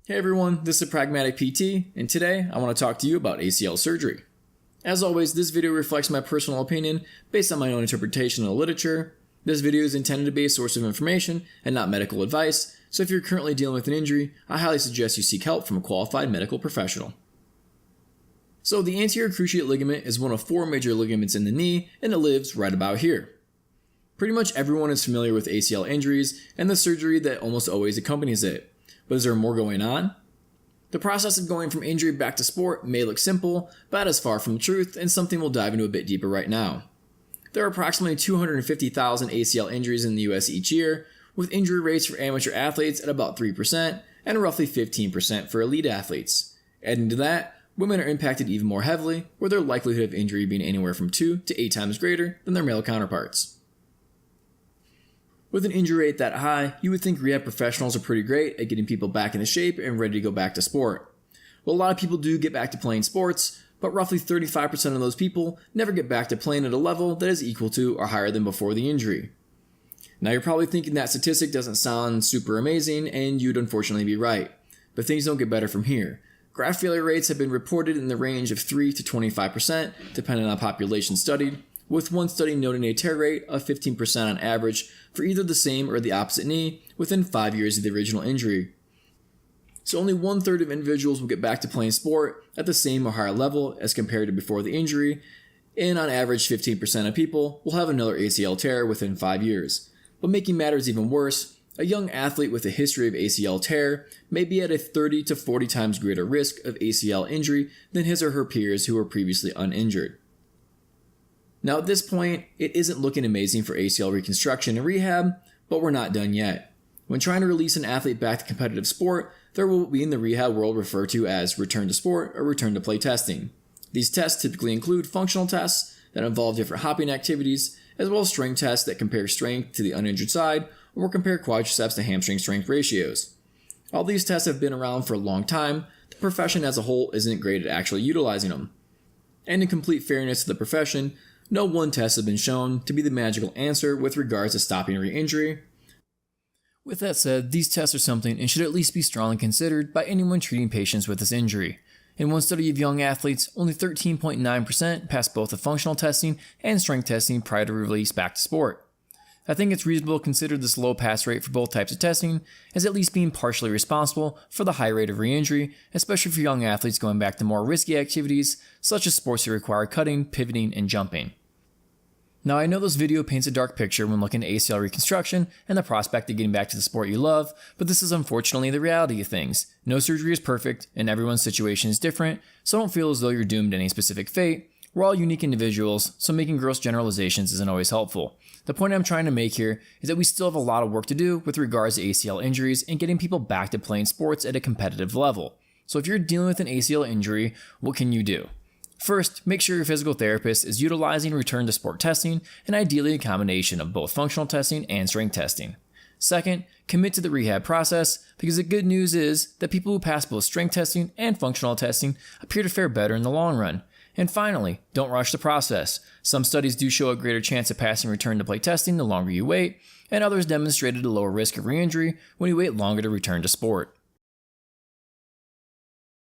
Hey everyone, this is Pragmatic PT, and today I want to talk to you about ACL surgery. As always, this video reflects my personal opinion based on my own interpretation of the literature. This video is intended to be a source of information and not medical advice, so if you're currently dealing with an injury, I highly suggest you seek help from a qualified medical professional. So the anterior cruciate ligament is one of four major ligaments in the knee, and it lives right about here. Pretty much everyone is familiar with ACL injuries and the surgery that almost always accompanies it. But is there more going on? The process of going from injury back to sport may look simple, but is far from the truth and something we'll dive into a bit deeper right now. There are approximately 250,000 ACL injuries in the US each year, with injury rates for amateur athletes at about 3% and roughly 15% for elite athletes. Adding to that, women are impacted even more heavily, with their likelihood of injury being anywhere from 2 to 8 times greater than their male counterparts. With an injury rate that high, you would think rehab professionals are pretty great at getting people back into shape and ready to go back to sport. Well, a lot of people do get back to playing sports, but roughly 35% of those people never get back to playing at a level that is equal to or higher than before the injury. Now you're probably thinking that statistic doesn't sound super amazing, and you'd unfortunately be right. But things don't get better from here. Graft failure rates have been reported in the range of 3 to 25%, depending on population studied, with one study noting a tear rate of 15% on average for either the same or the opposite knee within 5 years of the original injury. So only 1/3 of individuals will get back to playing sport at the same or higher level as compared to before the injury, and on average 15% of people will have another ACL tear within 5 years. But making matters even worse, a young athlete with a history of ACL tear may be at a 30 to 40 times greater risk of ACL injury than his or her peers who were previously uninjured. Now at this point, it isn't looking amazing for ACL reconstruction and rehab, but we're not done yet. When trying to release an athlete back to competitive sport, there will be in the rehab world referred to as return to sport or return to play testing. These tests typically include functional tests that involve different hopping activities, as well as strength tests that compare strength to the uninjured side or compare quadriceps to hamstring strength ratios. All these tests have been around for a long time, the profession as a whole isn't great at actually utilizing them. And in complete fairness to the profession, no one test has been shown to be the magical answer with regards to stopping re-injury. With that said, these tests are something and should at least be strongly considered by anyone treating patients with this injury. In one study of young athletes, only 13.9% passed both the functional testing and strength testing prior to release back to sport. I think it's reasonable to consider this low pass rate for both types of testing as at least being partially responsible for the high rate of re-injury, especially for young athletes going back to more risky activities such as sports that require cutting, pivoting, and jumping. Now I know this video paints a dark picture when looking at ACL reconstruction and the prospect of getting back to the sport you love, but this is unfortunately the reality of things. No surgery is perfect, and everyone's situation is different, so don't feel as though you're doomed to any specific fate. We're all unique individuals, so making gross generalizations isn't always helpful. The point I'm trying to make here is that we still have a lot of work to do with regards to ACL injuries and getting people back to playing sports at a competitive level. So if you're dealing with an ACL injury, what can you do? First, make sure your physical therapist is utilizing return to sport testing and ideally a combination of both functional testing and strength testing. Second, commit to the rehab process because the good news is that people who pass both strength testing and functional testing appear to fare better in the long run. And finally, don't rush the process. Some studies do show a greater chance of passing return to play testing the longer you wait, and others demonstrated a lower risk of re-injury when you wait longer to return to sport.